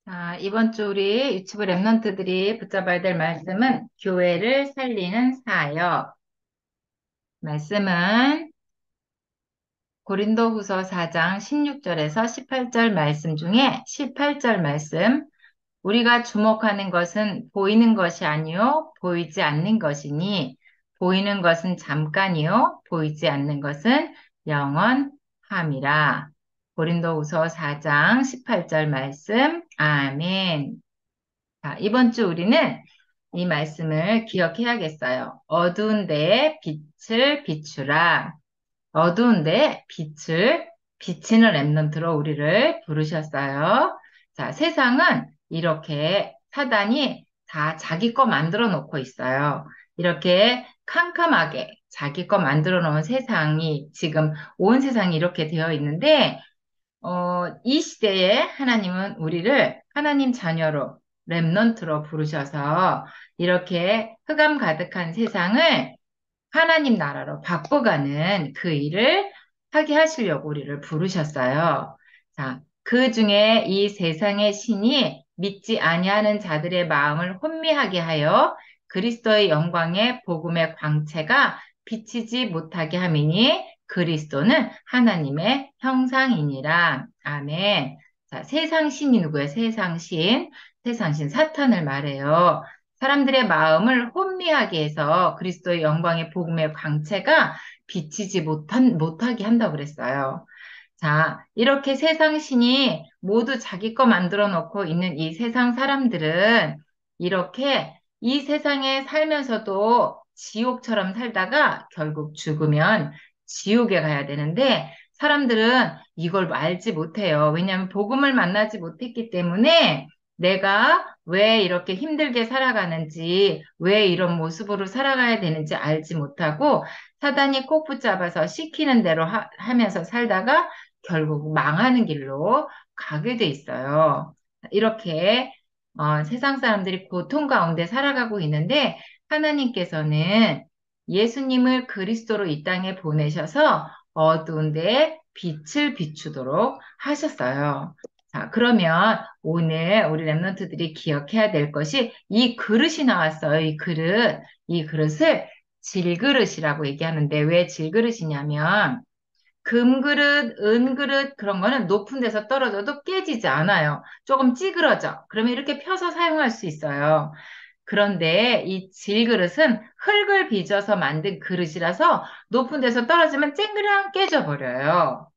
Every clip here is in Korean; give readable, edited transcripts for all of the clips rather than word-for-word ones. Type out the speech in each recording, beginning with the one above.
자, 이번 주 우리 유튜브 랩런트들이 붙잡아야 될 말씀은 교회를 살리는 사역. 말씀은 고린도후서 4장 16절에서 18절 말씀 중에 18절 말씀. 우리가 주목하는 것은 보이는 것이 아니요 보이지 않는 것이니 보이는 것은 잠깐이요 보이지 않는 것은 영원함이라. 고린도후서 4장 18절 말씀. 아멘. 자, 이번 주 우리는 이 말씀을 기억해야겠어요. 어두운 데에 빛을 비추라. 어두운 데에 빛을 비치는 랩넌트로 우리를 부르셨어요. 자, 세상은 이렇게 사단이 다 자기 거 만들어 놓고 있어요. 이렇게 캄캄하게 자기 거 만들어 놓은 세상이 지금 온 세상이 이렇게 되어 있는데 이 시대에 하나님은 우리를 하나님 자녀로, 렘넌트로 부르셔서 이렇게 흑암 가득한 세상을 하나님 나라로 바꿔가는 그 일을 하게 하시려고 우리를 부르셨어요. 자, 그 중에 이 세상의 신이 믿지 아니하는 자들의 마음을 혼미하게 하여 그리스도의 영광의 복음의 광채가 비치지 못하게 함이니 그리스도는 하나님의 형상이니라. 아멘. 자, 세상 신이 누구예요? 세상 신. 세상 신 사탄을 말해요. 사람들의 마음을 혼미하게 해서 그리스도의 영광의 복음의 광채가 비치지 못하게 한다고 그랬어요. 자, 이렇게 세상 신이 모두 자기 거 만들어 놓고 있는 이 세상 사람들은 이렇게 이 세상에 살면서도 지옥처럼 살다가 결국 죽으면 지옥에 가야 되는데 사람들은 이걸 알지 못해요. 왜냐하면 복음을 만나지 못했기 때문에 내가 왜 이렇게 힘들게 살아가는지, 왜 이런 모습으로 살아가야 되는지 알지 못하고 사단이 꼭 붙잡아서 시키는 대로 하면서 살다가 결국 망하는 길로 가게 돼 있어요. 이렇게 세상 사람들이 고통 가운데 살아가고 있는데 하나님께서는 예수님을 그리스도로 이 땅에 보내셔서 어두운 데에 빛을 비추도록 하셨어요. 자, 그러면 오늘 우리 랩런트들이 기억해야 될 것이 이 그릇이 나왔어요. 이 그릇. 이 그릇을 질그릇이라고 얘기하는데 왜 질그릇이냐면 금그릇, 은그릇 그런 거는 높은 데서 떨어져도 깨지지 않아요. 조금 찌그러져. 그러면 이렇게 펴서 사용할 수 있어요. 그런데 이 질그릇은 흙을 빚어서 만든 그릇이라서 높은 데서 떨어지면 쨍그랑 깨져버려요.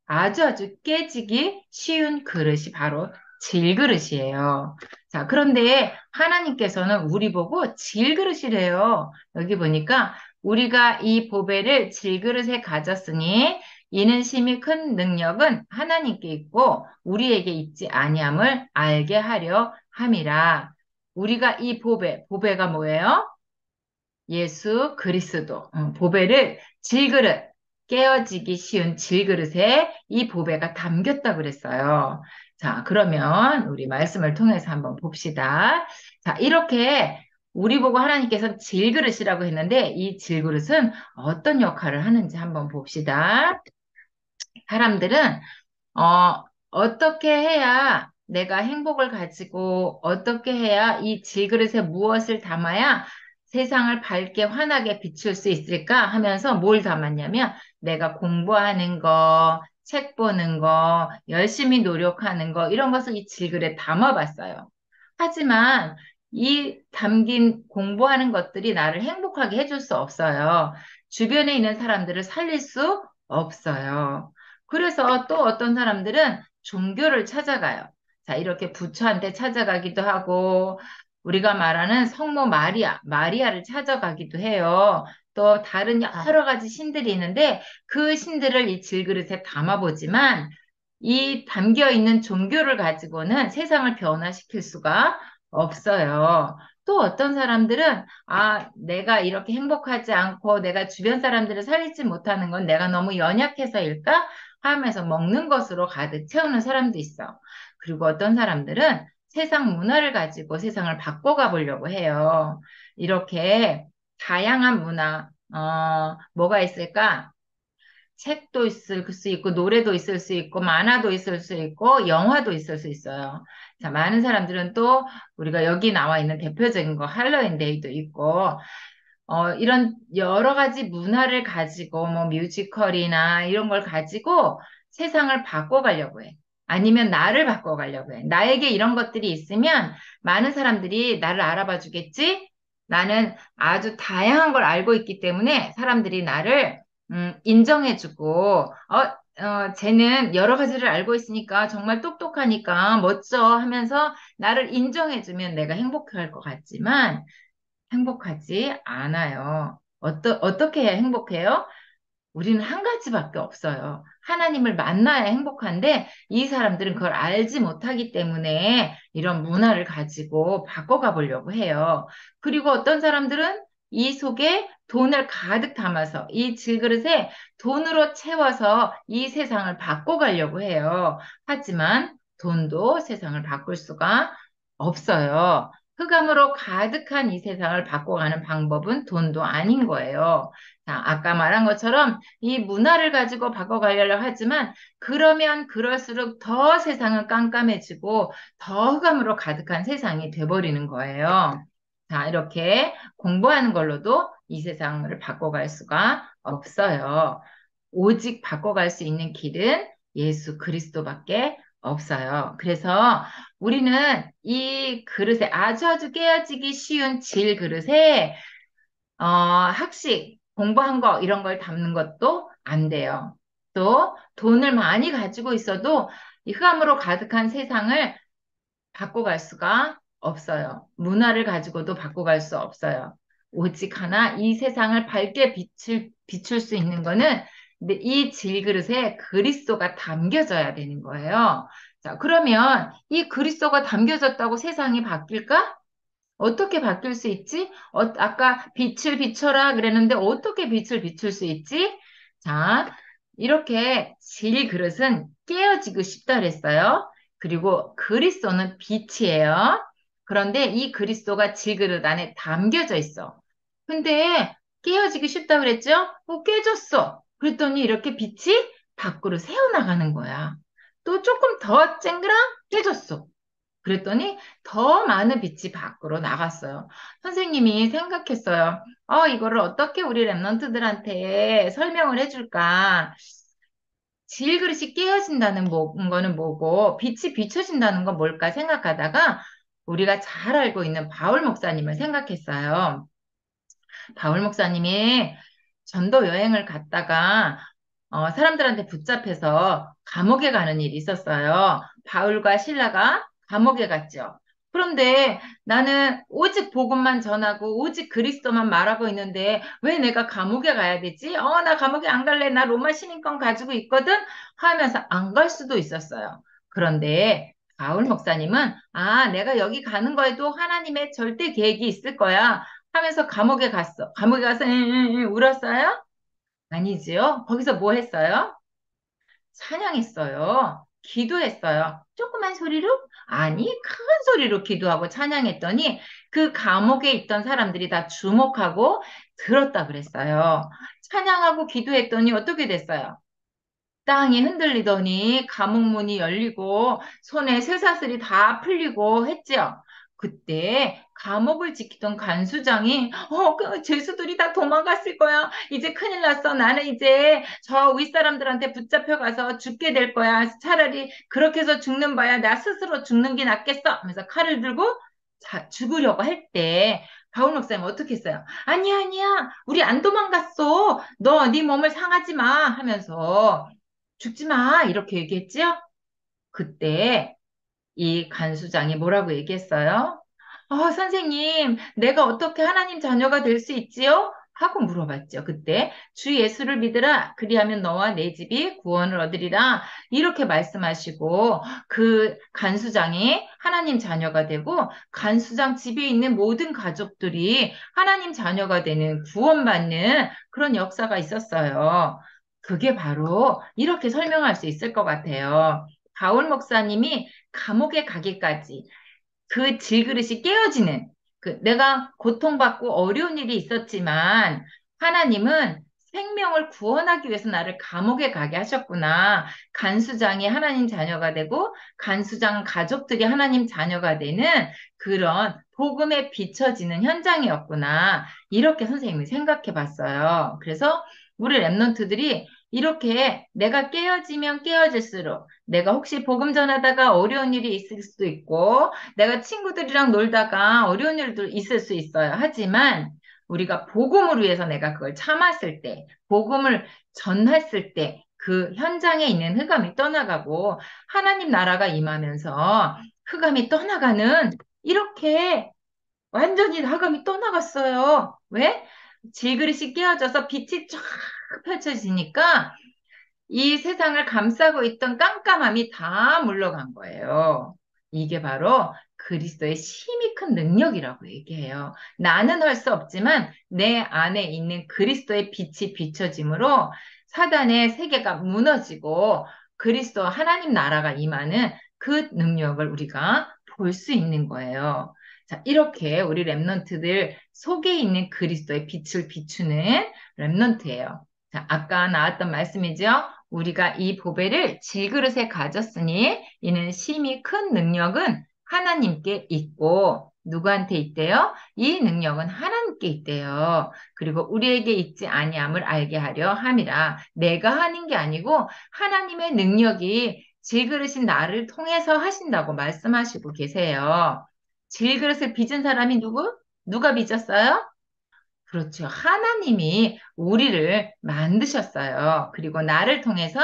아주 깨지기 쉬운 그릇이 바로 질그릇이에요. 자, 그런데 하나님께서는 우리 보고 질그릇이래요. 여기 보니까 우리가 이 보배를 질그릇에 가졌으니 이는 심히 큰 능력은 하나님께 있고 우리에게 있지 아니함을 알게 하려 함이라. 우리가 이 보배가 뭐예요? 예수 그리스도, 보배를 질그릇, 깨어지기 쉬운 질그릇에 이 보배가 담겼다 그랬어요. 자, 그러면 우리 말씀을 통해서 한번 봅시다. 자, 이렇게 우리 보고 하나님께서 질그릇이라고 했는데 이 질그릇은 어떤 역할을 하는지 한번 봅시다. 사람들은 어떻게 해야 내가 행복을 가지고 어떻게 해야 이 질그릇에 무엇을 담아야 세상을 밝게 환하게 비출 수 있을까 하면서 뭘 담았냐면 내가 공부하는 거, 책 보는 거, 열심히 노력하는 거 이런 것을 이 질그릇에 담아봤어요. 하지만 이 담긴 공부하는 것들이 나를 행복하게 해줄 수 없어요. 주변에 있는 사람들을 살릴 수 없어요. 그래서 또 어떤 사람들은 종교를 찾아가요. 자, 이렇게 부처한테 찾아가기도 하고, 우리가 말하는 성모 마리아를 찾아가기도 해요. 또 다른 여러 가지 신들이 있는데 그 신들을 이 질그릇에 담아보지만 이 담겨 있는 종교를 가지고는 세상을 변화시킬 수가 없어요. 또 어떤 사람들은 내가 이렇게 행복하지 않고 내가 주변 사람들을 살리지 못하는 건 내가 너무 연약해서일까? 하면서 먹는 것으로 가득 채우는 사람도 있어. 그리고 어떤 사람들은 세상 문화를 가지고 세상을 바꿔가 보려고 해요. 이렇게 다양한 문화, 뭐가 있을까? 책도 있을 수 있고, 노래도 있을 수 있고, 만화도 있을 수 있고, 영화도 있을 수 있어요. 자, 많은 사람들은 또 우리가 여기 나와 있는 대표적인 거, 할로윈 데이도 있고, 이런 여러 가지 문화를 가지고, 뭐, 뮤지컬이나 이런 걸 가지고 세상을 바꿔가려고 해. 아니면 나를 바꿔가려고 해. 나에게 이런 것들이 있으면 많은 사람들이 나를 알아봐 주겠지? 나는 아주 다양한 걸 알고 있기 때문에 사람들이 나를, 인정해주고, 쟤는 여러 가지를 알고 있으니까 정말 똑똑하니까 멋져 하면서 나를 인정해주면 내가 행복할 것 같지만, 행복하지 않아요. 어떻게 해야 행복해요? 우리는 한 가지밖에 없어요. 하나님을 만나야 행복한데 이 사람들은 그걸 알지 못하기 때문에 이런 문화를 가지고 바꿔가 보려고 해요. 그리고 어떤 사람들은 이 속에 돈을 가득 담아서 이 질그릇에 돈으로 채워서 이 세상을 바꿔가려고 해요. 하지만 돈도 세상을 바꿀 수가 없어요. 흑암으로 가득한 이 세상을 바꿔가는 방법은 돈도 아닌 거예요. 자, 아까 말한 것처럼 이 문화를 가지고 바꿔가려고 하지만 그러면 그럴수록 더 세상은 깜깜해지고 더 흑암으로 가득한 세상이 돼버리는 거예요. 자, 이렇게 공부하는 걸로도 이 세상을 바꿔갈 수가 없어요. 오직 바꿔갈 수 있는 길은 예수 그리스도밖에 없어요. 그래서 우리는 이 그릇에 아주 깨어지기 쉬운 질 그릇에 학식, 공부한 거, 이런 걸 담는 것도 안 돼요. 또, 돈을 많이 가지고 있어도 이 흑암으로 가득한 세상을 바꿔갈 수가 없어요. 문화를 가지고도 바꿔갈 수 없어요. 오직 하나, 이 세상을 밝게 비출 수 있는 거는 근데 이 질그릇에 그리스도가 담겨져야 되는 거예요. 자, 그러면 이 그리스도가 담겨졌다고 세상이 바뀔까? 어떻게 바뀔 수 있지? 아까 빛을 비춰라 그랬는데 어떻게 빛을 비출 수 있지? 자, 이렇게 질 그릇은 깨어지고 싶다 그랬어요. 그리고 그리스도는 빛이에요. 그런데 이 그리스도가 질 그릇 안에 담겨져 있어. 근데 깨어지기 쉽다 그랬죠? 깨졌어. 그랬더니 이렇게 빛이 밖으로 새어나가는 거야. 또 조금 더 쨍그랑 깨졌어. 그랬더니 더 많은 빛이 밖으로 나갔어요. 선생님이 생각했어요. 이거를 어떻게 우리 랩런트들한테 설명을 해줄까? 질그릇이 깨어진다는 거는 뭐고, 빛이 비춰진다는 건 뭘까 생각하다가 우리가 잘 알고 있는 바울 목사님을 생각했어요. 바울 목사님이 전도 여행을 갔다가 사람들한테 붙잡혀서 감옥에 가는 일이 있었어요. 바울과 실라가 감옥에 갔죠. 그런데 나는 오직 복음만 전하고 오직 그리스도만 말하고 있는데 왜 내가 감옥에 가야 되지? 나 감옥에 안 갈래. 나 로마 시민권 가지고 있거든. 하면서 안 갈 수도 있었어요. 그런데 바울 목사님은 내가 여기 가는 거에도 하나님의 절대 계획이 있을 거야. 하면서 감옥에 갔어. 감옥에 가서 울었어요? 아니지요. 거기서 뭐 했어요? 찬양했어요. 기도했어요. 조그만 소리로? 아니, 큰 소리로 기도하고 찬양했더니 그 감옥에 있던 사람들이 다 주목하고 들었다 그랬어요. 찬양하고 기도했더니 어떻게 됐어요? 땅이 흔들리더니 감옥 문이 열리고 손에 쇠사슬이 다 풀리고 했죠. 그때 감옥을 지키던 간수장이 그 죄수들이 다 도망갔을 거야. 이제 큰일 났어. 나는 이제 저 윗사람들한테 붙잡혀 가서 죽게 될 거야. 차라리 그렇게 해서 죽는 바야. 나 스스로 죽는 게 낫겠어. 하면서 칼을 들고 죽으려고 할 때 바울 목사님 어떻게 했어요? 아니야, 아니야. 우리 안 도망갔어. 너 네 몸을 상하지 마. 하면서 죽지 마. 이렇게 얘기했지요? 그때 이 간수장이 뭐라고 얘기했어요? 선생님, 내가 어떻게 하나님 자녀가 될 수 있지요? 하고 물어봤죠. 그때 주 예수를 믿으라. 그리하면 너와 내 집이 구원을 얻으리라. 이렇게 말씀하시고 그 간수장이 하나님 자녀가 되고 간수장 집에 있는 모든 가족들이 하나님 자녀가 되는 구원받는 그런 역사가 있었어요. 그게 바로 이렇게 설명할 수 있을 것 같아요. 바울 목사님이 감옥에 가기까지 그 질그릇이 깨어지는 내가 고통받고 어려운 일이 있었지만 하나님은 생명을 구원하기 위해서 나를 감옥에 가게 하셨구나. 간수장이 하나님 자녀가 되고 간수장 가족들이 하나님 자녀가 되는 그런 복음에 비춰지는 현장이었구나. 이렇게 선생님이 생각해 봤어요. 그래서 우리 랩런트들이 이렇게 내가 깨어지면 깨어질수록 내가 혹시 복음 전하다가 어려운 일이 있을 수도 있고 내가 친구들이랑 놀다가 어려운 일도 있을 수 있어요. 하지만 우리가 복음을 위해서 내가 그걸 참았을 때, 복음을 전했을 때, 그 현장에 있는 흑암이 떠나가고 하나님 나라가 임하면서 흑암이 떠나가는 이렇게 완전히 흑암이 떠나갔어요. 왜? 질그릇이 깨어져서 빛이 쫙 펼쳐지니까 이 세상을 감싸고 있던 깜깜함이 다 물러간 거예요. 이게 바로 그리스도의 힘이 큰 능력이라고 얘기해요. 나는 할 수 없지만 내 안에 있는 그리스도의 빛이 비춰짐으로 사단의 세계가 무너지고 그리스도 하나님 나라가 임하는 그 능력을 우리가 볼 수 있는 거예요. 자, 이렇게 우리 랩런트들 속에 있는 그리스도의 빛을 비추는 랩런트예요. 자, 아까 나왔던 말씀이죠. 우리가 이 보배를 질그릇에 가졌으니 이는 심히 큰 능력은 하나님께 있고 누구한테 있대요? 이 능력은 하나님께 있대요. 그리고 우리에게 있지 아니함을 알게 하려 함이라. 내가 하는 게 아니고 하나님의 능력이 질그릇인 나를 통해서 하신다고 말씀하시고 계세요. 질그릇을 빚은 사람이 누구? 누가 빚었어요? 그렇죠. 하나님이 우리를 만드셨어요. 그리고 나를 통해서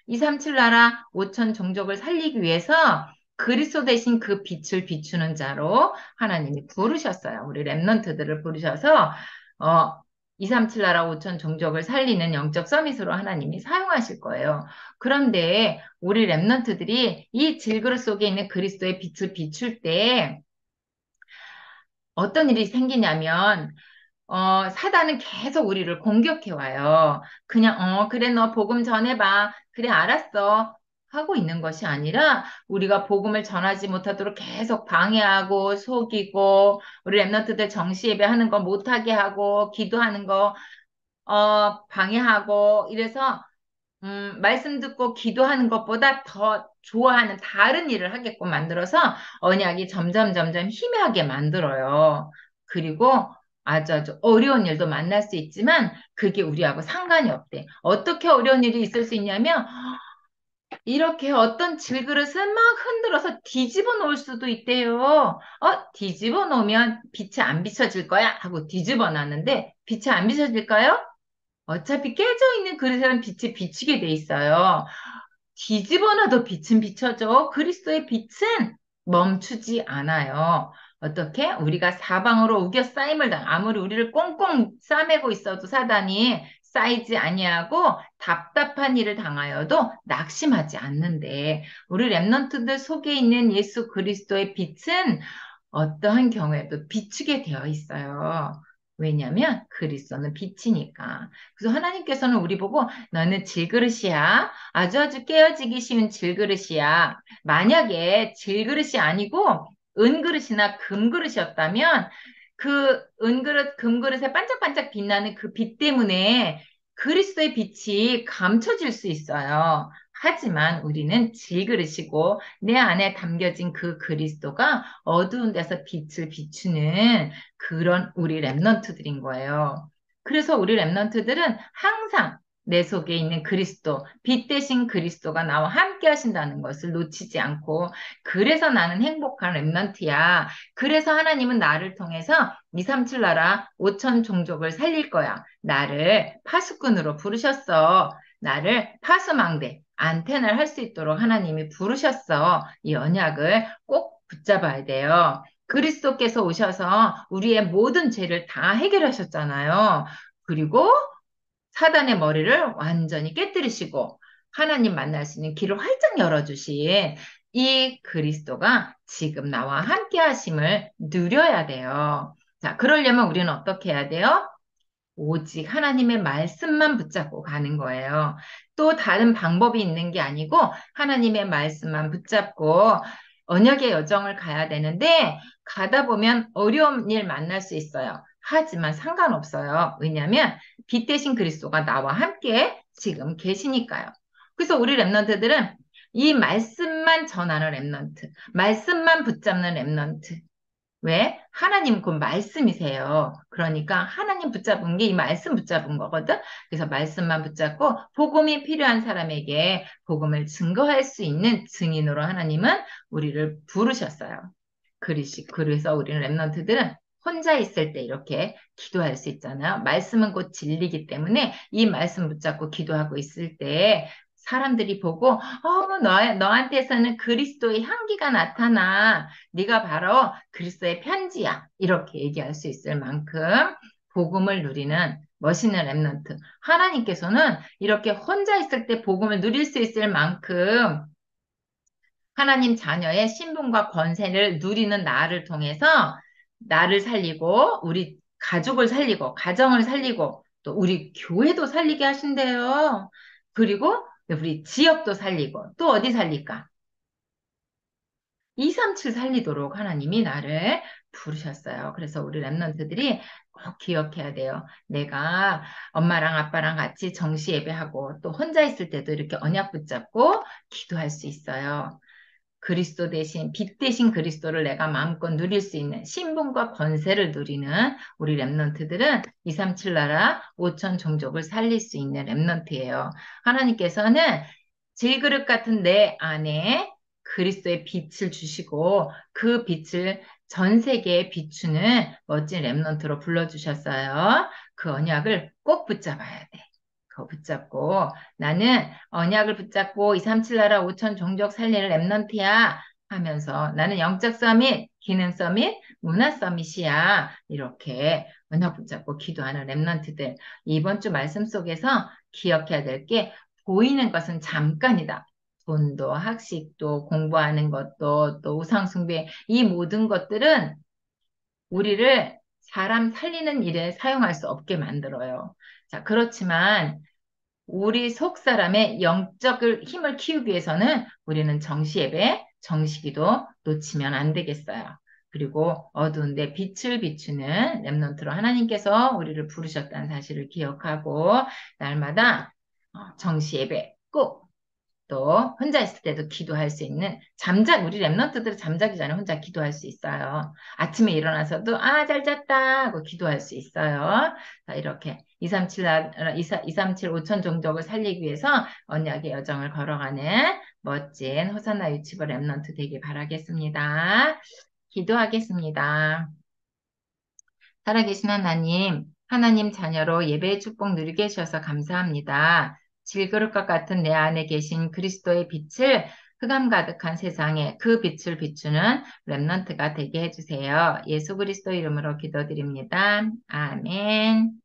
237 나라 5천 종족을 살리기 위해서 그리스도 대신 그 빛을 비추는 자로 하나님이 부르셨어요. 우리 랩런트들을 부르셔서 237 나라 5천 종족을 살리는 영적 서밋으로 하나님이 사용하실 거예요. 그런데 우리 랩런트들이 이 질그릇 속에 있는 그리스도의 빛을 비출 때 어떤 일이 생기냐면 사단은 계속 우리를 공격해 와요. 그냥, 그래, 너 복음 전해봐. 그래, 알았어. 하고 있는 것이 아니라 우리가 복음을 전하지 못하도록 계속 방해하고 속이고 우리 랩런트들 정시 예배하는 거 못하게 하고 기도하는 거 방해하고 이래서 말씀 듣고 기도하는 것보다 더 좋아하는 다른 일을 하게끔 만들어서 언약이 점점 점점 희미하게 만들어요. 그리고 아주 어려운 일도 만날 수 있지만 그게 우리하고 상관이 없대. 어떻게 어려운 일이 있을 수 있냐면 이렇게 어떤 질그릇은 막 흔들어서 뒤집어 놓을 수도 있대요. 뒤집어 놓으면 빛이 안 비춰질 거야 하고 뒤집어 놨는데 빛이 안 비춰질까요? 어차피 깨져 있는 그릇에는 빛이 비치게 돼 있어요. 뒤집어놔도 빛은 비춰져. 그리스도의 빛은 멈추지 않아요. 어떻게? 우리가 사방으로 우겨 쌓임을 아무리 우리를 꽁꽁 싸매고 있어도 사단이 쌓이지 아니하고 답답한 일을 당하여도 낙심하지 않는데 우리 랩런트들 속에 있는 예수 그리스도의 빛은 어떠한 경우에도 비추게 되어 있어요. 왜냐하면 그리스도는 빛이니까. 그래서 하나님께서는 우리 보고 너는 질그릇이야. 아주 깨어지기 쉬운 질그릇이야. 만약에 질그릇이 아니고 은그릇이나 금그릇이었다면 그 은그릇, 금그릇에 반짝반짝 빛나는 그 빛 때문에 그리스도의 빛이 감춰질 수 있어요. 하지만 우리는 질그릇이고 내 안에 담겨진 그 그리스도가 어두운 데서 빛을 비추는 그런 우리 랩런트들인 거예요. 그래서 우리 랩런트들은 항상 내 속에 있는 그리스도, 빛 대신 그리스도가 나와 함께 하신다는 것을 놓치지 않고, 그래서 나는 행복한 랩런트야. 그래서 하나님은 나를 통해서 237 나라 5천 종족을 살릴 거야. 나를 파수꾼으로 부르셨어. 나를 파수망대, 안테나를 할 수 있도록 하나님이 부르셨어. 이 언약을 꼭 붙잡아야 돼요. 그리스도께서 오셔서 우리의 모든 죄를 다 해결하셨잖아요. 그리고 사단의 머리를 완전히 깨뜨리시고 하나님 만날 수 있는 길을 활짝 열어주신 이 그리스도가 지금 나와 함께 하심을 누려야 돼요. 자, 그러려면 우리는 어떻게 해야 돼요? 오직 하나님의 말씀만 붙잡고 가는 거예요. 또 다른 방법이 있는 게 아니고 하나님의 말씀만 붙잡고 언약의 여정을 가야 되는데 가다 보면 어려운 일 만날 수 있어요. 하지만 상관없어요. 왜냐하면 빛 대신 그리스도가 나와 함께 지금 계시니까요. 그래서 우리 랩런트들은 이 말씀만 전하는 랩런트, 말씀만 붙잡는 랩런트. 왜? 하나님 그 말씀이세요. 그러니까 하나님 붙잡은 게 이 말씀 붙잡은 거거든. 그래서 말씀만 붙잡고 복음이 필요한 사람에게 복음을 증거할 수 있는 증인으로 하나님은 우리를 부르셨어요. 그래서 우리는 랩런트들은 혼자 있을 때 이렇게 기도할 수 있잖아요. 말씀은 곧 진리이기 때문에 이 말씀 붙잡고 기도하고 있을 때 사람들이 보고 너한테서는 그리스도의 향기가 나타나. 네가 바로 그리스도의 편지야. 이렇게 얘기할 수 있을 만큼 복음을 누리는 멋있는 랩런트. 하나님께서는 이렇게 혼자 있을 때 복음을 누릴 수 있을 만큼 하나님 자녀의 신분과 권세를 누리는 나를 통해서 나를 살리고 우리 가족을 살리고 가정을 살리고 또 우리 교회도 살리게 하신대요. 그리고 우리 지역도 살리고 또 어디 살릴까? 237 살리도록 하나님이 나를 부르셨어요. 그래서 우리 랩런트들이 꼭 기억해야 돼요. 내가 엄마랑 아빠랑 같이 정시 예배하고 또 혼자 있을 때도 이렇게 언약 붙잡고 기도할 수 있어요. 그리스도 대신, 빛 대신 그리스도를 내가 마음껏 누릴 수 있는 신분과 권세를 누리는 우리 랩런트들은 237 나라 5천 종족을 살릴 수 있는 랩런트예요. 하나님께서는 질그릇 같은 내 안에 그리스도의 빛을 주시고 그 빛을 전 세계에 비추는 멋진 랩런트로 불러주셨어요. 그 언약을 꼭 붙잡아야 돼. 그거 붙잡고 나는 언약을 붙잡고 237 나라 5천 종족 살리는 랩넌트야 하면서 나는 영적 서밋, 기능 서밋, 문화 서밋이야. 이렇게 언약 붙잡고 기도하는 랩넌트들. 이번 주 말씀 속에서 기억해야 될 게 보이는 것은 잠깐이다. 돈도 학식도 공부하는 것도 또 우상숭배 이 모든 것들은 우리를 사람 살리는 일에 사용할 수 없게 만들어요. 자, 그렇지만 우리 속 사람의 영적 힘을 키우기 위해서는 우리는 정시예배, 정시기도 놓치면 안 되겠어요. 그리고 어두운데 빛을 비추는 랩넌트로 하나님께서 우리를 부르셨다는 사실을 기억하고 날마다 정시예배 꼭 또 혼자 있을 때도 기도할 수 있는 우리 랩런트들은 잠자기 전에 혼자 기도할 수 있어요. 아침에 일어나서도 잘 잤다 하고 기도할 수 있어요. 자, 이렇게 237 5천 종족을 살리기 위해서 언약의 여정을 걸어가는 멋진 호산나 유치부 랩런트 되길 바라겠습니다. 기도하겠습니다. 살아계신 하나님, 하나님 자녀로 예배의 축복 누리게 해주셔서 감사합니다. 질그릇과 같은 내 안에 계신 그리스도의 빛을 흑암 가득한 세상에 그 빛을 비추는 렘넌트가 되게 해주세요. 예수 그리스도 이름으로 기도드립니다. 아멘.